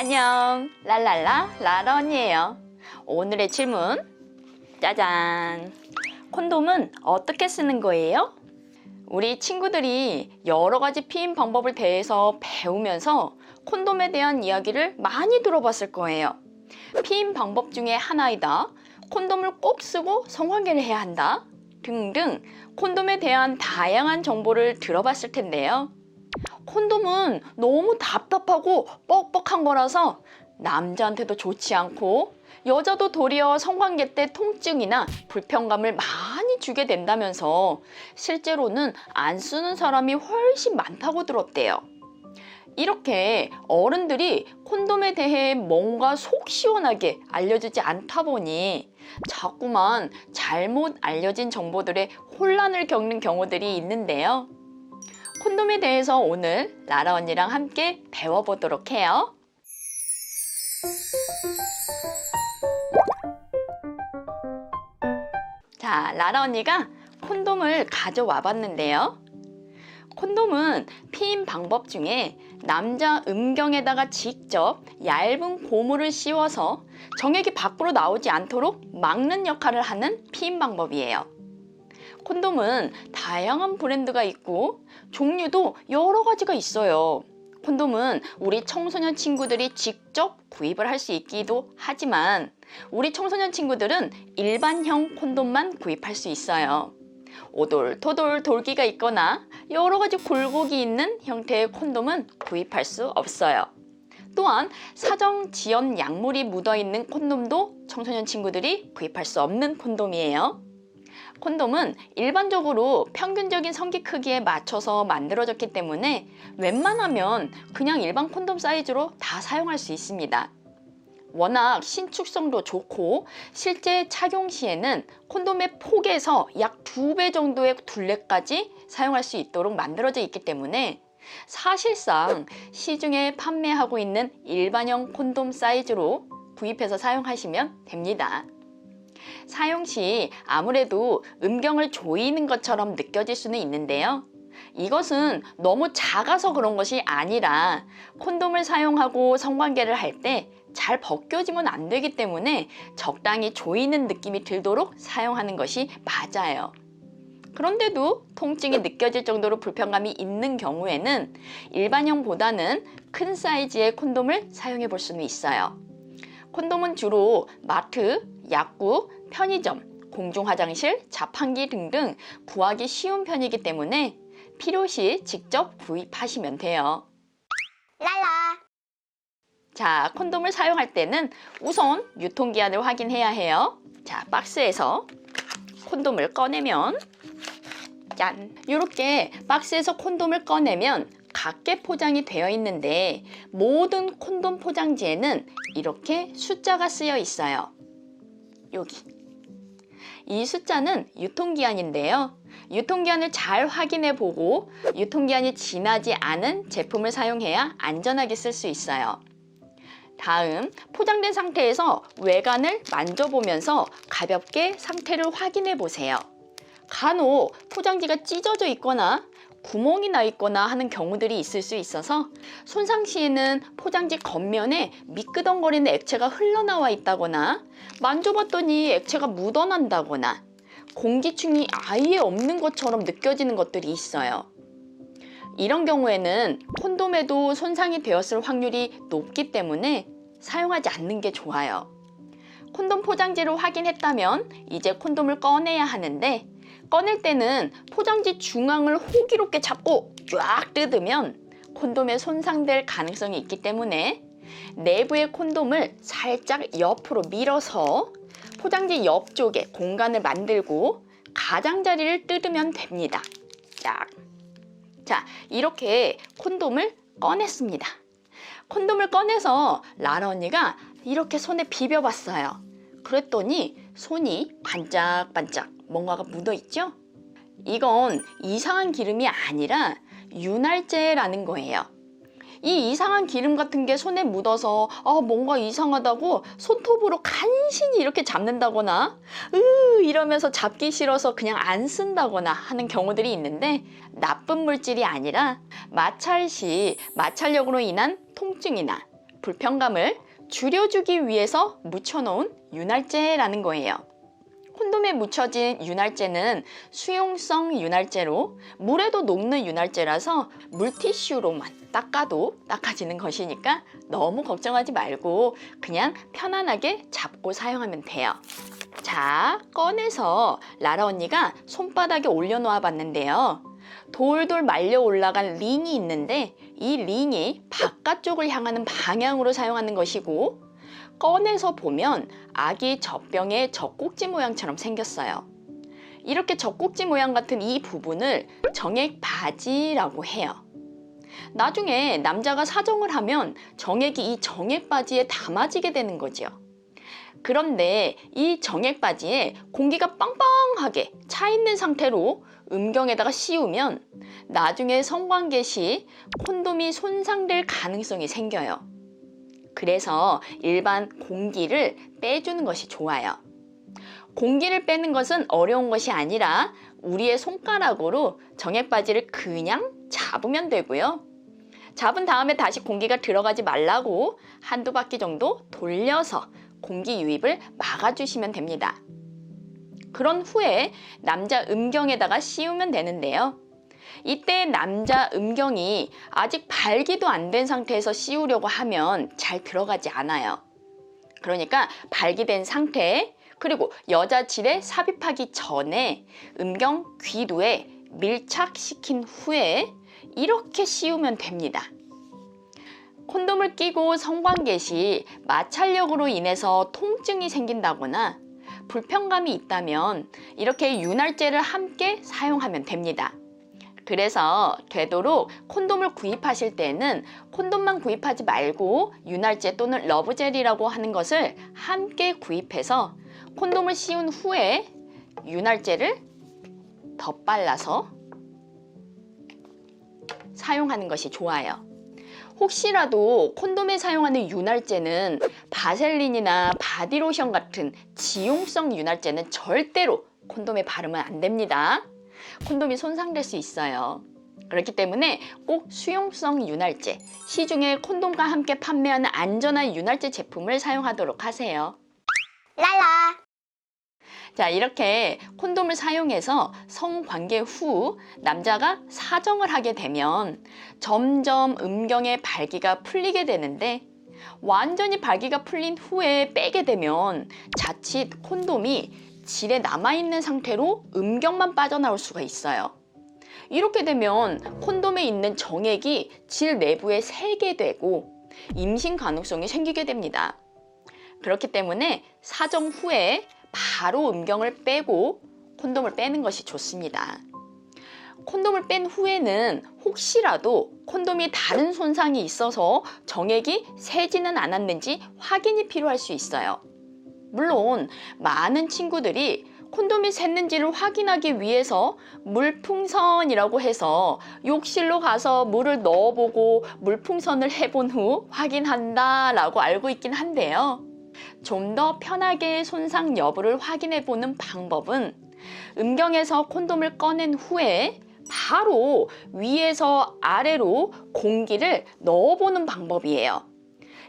안녕, 랄랄라 라라 언니예요. 오늘의 질문, 짜잔! 콘돔은 어떻게 쓰는 거예요? 우리 친구들이 여러 가지 피임 방법을 대해서 배우면서 콘돔에 대한 이야기를 많이 들어봤을 거예요. 피임 방법 중에 하나이다, 콘돔을 꼭 쓰고 성관계를 해야 한다 등등 콘돔에 대한 다양한 정보를 들어봤을 텐데요. 콘돔은 너무 답답하고 뻑뻑한 거라서 남자한테도 좋지 않고 여자도 도리어 성관계 때 통증이나 불편감을 많이 주게 된다면서 실제로는 안 쓰는 사람이 훨씬 많다고 들었대요. 이렇게 어른들이 콘돔에 대해 뭔가 속 시원하게 알려주지 않다 보니 자꾸만 잘못 알려진 정보들에 혼란을 겪는 경우들이 있는데요. 콘돔에 대해서 오늘 라라 언니랑 함께 배워보도록 해요. 자, 라라 언니가 콘돔을 가져와 봤는데요. 콘돔은 피임 방법 중에 남자 음경에다가 직접 얇은 고무를 씌워서 정액이 밖으로 나오지 않도록 막는 역할을 하는 피임 방법이에요. 콘돔은 다양한 브랜드가 있고 종류도 여러 가지가 있어요. 콘돔은 우리 청소년 친구들이 직접 구입을 할 수 있기도 하지만 우리 청소년 친구들은 일반형 콘돔만 구입할 수 있어요. 오돌토돌 돌기가 있거나 여러 가지 굴곡이 있는 형태의 콘돔은 구입할 수 없어요. 또한 사정 지연 약물이 묻어있는 콘돔도 청소년 친구들이 구입할 수 없는 콘돔이에요. 콘돔은 일반적으로 평균적인 성기 크기에 맞춰서 만들어졌기 때문에 웬만하면 그냥 일반 콘돔 사이즈로 다 사용할 수 있습니다. 워낙 신축성도 좋고 실제 착용 시에는 콘돔의 폭에서 약 2배 정도의 둘레까지 사용할 수 있도록 만들어져 있기 때문에 사실상 시중에 판매하고 있는 일반형 콘돔 사이즈로 구입해서 사용하시면 됩니다. 사용 시 아무래도 음경을 조이는 것처럼 느껴질 수는 있는데요. 이것은 너무 작아서 그런 것이 아니라 콘돔을 사용하고 성관계를 할 때 잘 벗겨지면 안 되기 때문에 적당히 조이는 느낌이 들도록 사용하는 것이 맞아요. 그런데도 통증이 느껴질 정도로 불편감이 있는 경우에는 일반형보다는 큰 사이즈의 콘돔을 사용해 볼 수는 있어요. 콘돔은 주로 마트, 약국, 편의점, 공중화장실, 자판기 등등 구하기 쉬운 편이기 때문에 필요시 직접 구입하시면 돼요. 랄라. 자, 콘돔을 사용할 때는 우선 유통기한을 확인해야 해요. 자, 박스에서 콘돔을 꺼내면 짠! 이렇게 박스에서 콘돔을 꺼내면 각개 포장이 되어 있는데 모든 콘돔 포장지에는 이렇게 숫자가 쓰여 있어요. 여기. 이 숫자는 유통기한인데요. 유통기한을 잘 확인해 보고 유통기한이 지나지 않은 제품을 사용해야 안전하게 쓸 수 있어요. 다음, 포장된 상태에서 외관을 만져보면서 가볍게 상태를 확인해 보세요. 간혹 포장지가 찢어져 있거나 구멍이 나 있거나 하는 경우들이 있을 수 있어서 손상 시에는 포장지 겉면에 미끄덩거리는 액체가 흘러나와 있다거나 만져봤더니 액체가 묻어난다거나 공기층이 아예 없는 것처럼 느껴지는 것들이 있어요. 이런 경우에는 콘돔에도 손상이 되었을 확률이 높기 때문에 사용하지 않는 게 좋아요. 콘돔 포장지를 확인했다면 이제 콘돔을 꺼내야 하는데 꺼낼 때는 포장지 중앙을 호기롭게 잡고 쫙 뜯으면 콘돔에 손상될 가능성이 있기 때문에 내부의 콘돔을 살짝 옆으로 밀어서 포장지 옆쪽에 공간을 만들고 가장자리를 뜯으면 됩니다. 쫙. 자, 이렇게 콘돔을 꺼냈습니다. 콘돔을 꺼내서 라라 언니가 이렇게 손에 비벼봤어요. 그랬더니 손이 반짝반짝 뭔가가 묻어있죠? 이건 이상한 기름이 아니라 윤활제라는 거예요. 이 이상한 기름 같은 게 손에 묻어서 뭔가 이상하다고 손톱으로 간신히 이렇게 잡는다거나 이러면서 잡기 싫어서 그냥 안 쓴다거나 하는 경우들이 있는데 나쁜 물질이 아니라 마찰 시 마찰력으로 인한 통증이나 불편감을 줄여주기 위해서 묻혀놓은 윤활제라는 거예요. 콘돔에 묻혀진 윤활제는 수용성 윤활제로 물에도 녹는 윤활제라서 물티슈로만 닦아도 닦아지는 것이니까 너무 걱정하지 말고 그냥 편안하게 잡고 사용하면 돼요. 자, 꺼내서 라라 언니가 손바닥에 올려놓아 봤는데요. 돌돌 말려 올라간 링이 있는데 이 링이 바깥쪽을 향하는 방향으로 사용하는 것이고, 꺼내서 보면 아기 젖병의 젖꼭지 모양처럼 생겼어요. 이렇게 젖꼭지 모양 같은 이 부분을 정액바지라고 해요. 나중에 남자가 사정을 하면 정액이 이 정액바지에 담아지게 되는 거죠. 그런데 이 정액바지에 공기가 빵빵하게 차 있는 상태로 음경에다가 씌우면 나중에 성관계 시 콘돔이 손상될 가능성이 생겨요. 그래서 일반 공기를 빼주는 것이 좋아요. 공기를 빼는 것은 어려운 것이 아니라 우리의 손가락으로 정액바지를 그냥 잡으면 되고요. 잡은 다음에 다시 공기가 들어가지 말라고 한두 바퀴 정도 돌려서 공기 유입을 막아주시면 됩니다. 그런 후에 남자 음경에다가 씌우면 되는데요. 이때 남자 음경이 아직 발기도 안 된 상태에서 씌우려고 하면 잘 들어가지 않아요. 그러니까 발기된 상태, 그리고 여자 질에 삽입하기 전에 음경 귀두에 밀착시킨 후에 이렇게 씌우면 됩니다. 콘돔을 끼고 성관계 시 마찰력으로 인해서 통증이 생긴다거나 불편감이 있다면 이렇게 윤활제를 함께 사용하면 됩니다. 그래서 되도록 콘돔을 구입하실 때는 콘돔만 구입하지 말고 윤활제 또는 러브젤이라고 하는 것을 함께 구입해서 콘돔을 씌운 후에 윤활제를 덧발라서 사용하는 것이 좋아요. 혹시라도 콘돔에 사용하는 윤활제는 바셀린이나 바디로션 같은 지용성 윤활제는 절대로 콘돔에 바르면 안 됩니다. 콘돔이 손상될 수 있어요. 그렇기 때문에 꼭 수용성 윤활제, 시중에 콘돔과 함께 판매하는 안전한 윤활제 제품을 사용하도록 하세요. 랄라. 자, 이렇게 콘돔을 사용해서 성관계 후 남자가 사정을 하게 되면 점점 음경의 발기가 풀리게 되는데, 완전히 발기가 풀린 후에 빼게 되면 자칫 콘돔이 질에 남아있는 상태로 음경만 빠져나올 수가 있어요. 이렇게 되면 콘돔에 있는 정액이 질 내부에 새게 되고 임신 가능성이 생기게 됩니다. 그렇기 때문에 사정 후에 바로 음경을 빼고 콘돔을 빼는 것이 좋습니다. 콘돔을 뺀 후에는 혹시라도 콘돔이 다른 손상이 있어서 정액이 새지는 않았는지 확인이 필요할 수 있어요. 물론 많은 친구들이 콘돔이 샜는지를 확인하기 위해서 물풍선이라고 해서 욕실로 가서 물을 넣어보고 물풍선을 해본 후 확인한다라고 알고 있긴 한데요. 좀 더 편하게 손상 여부를 확인해보는 방법은 음경에서 콘돔을 꺼낸 후에 바로 위에서 아래로 공기를 넣어보는 방법이에요.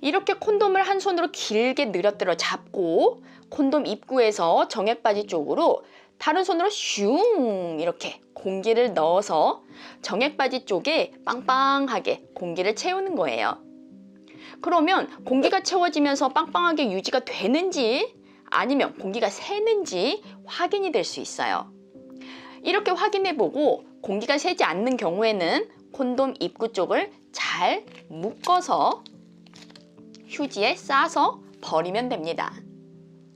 이렇게 콘돔을 한 손으로 길게 늘어뜨려 잡고 콘돔 입구에서 정액바지 쪽으로 다른 손으로 슝 이렇게 공기를 넣어서 정액바지 쪽에 빵빵하게 공기를 채우는 거예요. 그러면 공기가 채워지면서 빵빵하게 유지가 되는지 아니면 공기가 새는지 확인이 될 수 있어요. 이렇게 확인해보고 공기가 새지 않는 경우에는 콘돔 입구 쪽을 잘 묶어서 휴지에 싸서 버리면 됩니다.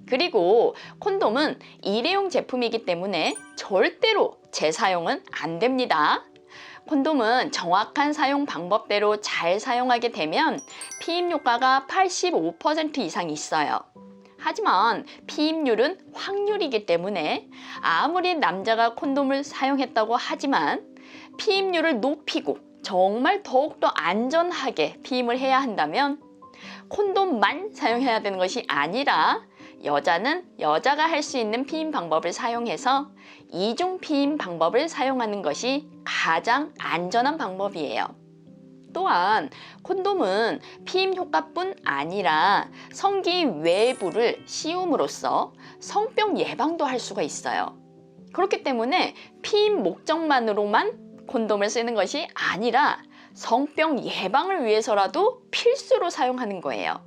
그리고 콘돔은 일회용 제품이기 때문에 절대로 재사용은 안 됩니다. 콘돔은 정확한 사용 방법대로 잘 사용하게 되면 피임 효과가 85% 이상 있어요. 하지만 피임률은 확률이기 때문에 아무리 남자가 콘돔을 사용했다고 하지만 피임률을 높이고 정말 더욱더 안전하게 피임을 해야 한다면 콘돔만 사용해야 되는 것이 아니라 여자는 여자가 할 수 있는 피임 방법을 사용해서 이중 피임 방법을 사용하는 것이 가장 안전한 방법이에요. 또한 콘돔은 피임 효과뿐 아니라 성기 외부를 씌움으로써 성병 예방도 할 수가 있어요. 그렇기 때문에 피임 목적만으로만 콘돔을 쓰는 것이 아니라 성병 예방을 위해서라도 필수로 사용하는 거예요.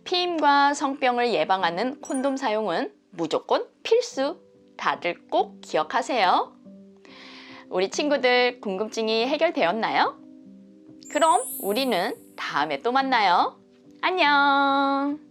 피임과 성병을 예방하는 콘돔 사용은 무조건 필수. 다들 꼭 기억하세요. 우리 친구들 궁금증이 해결되었나요? 그럼 우리는 다음에 또 만나요. 안녕.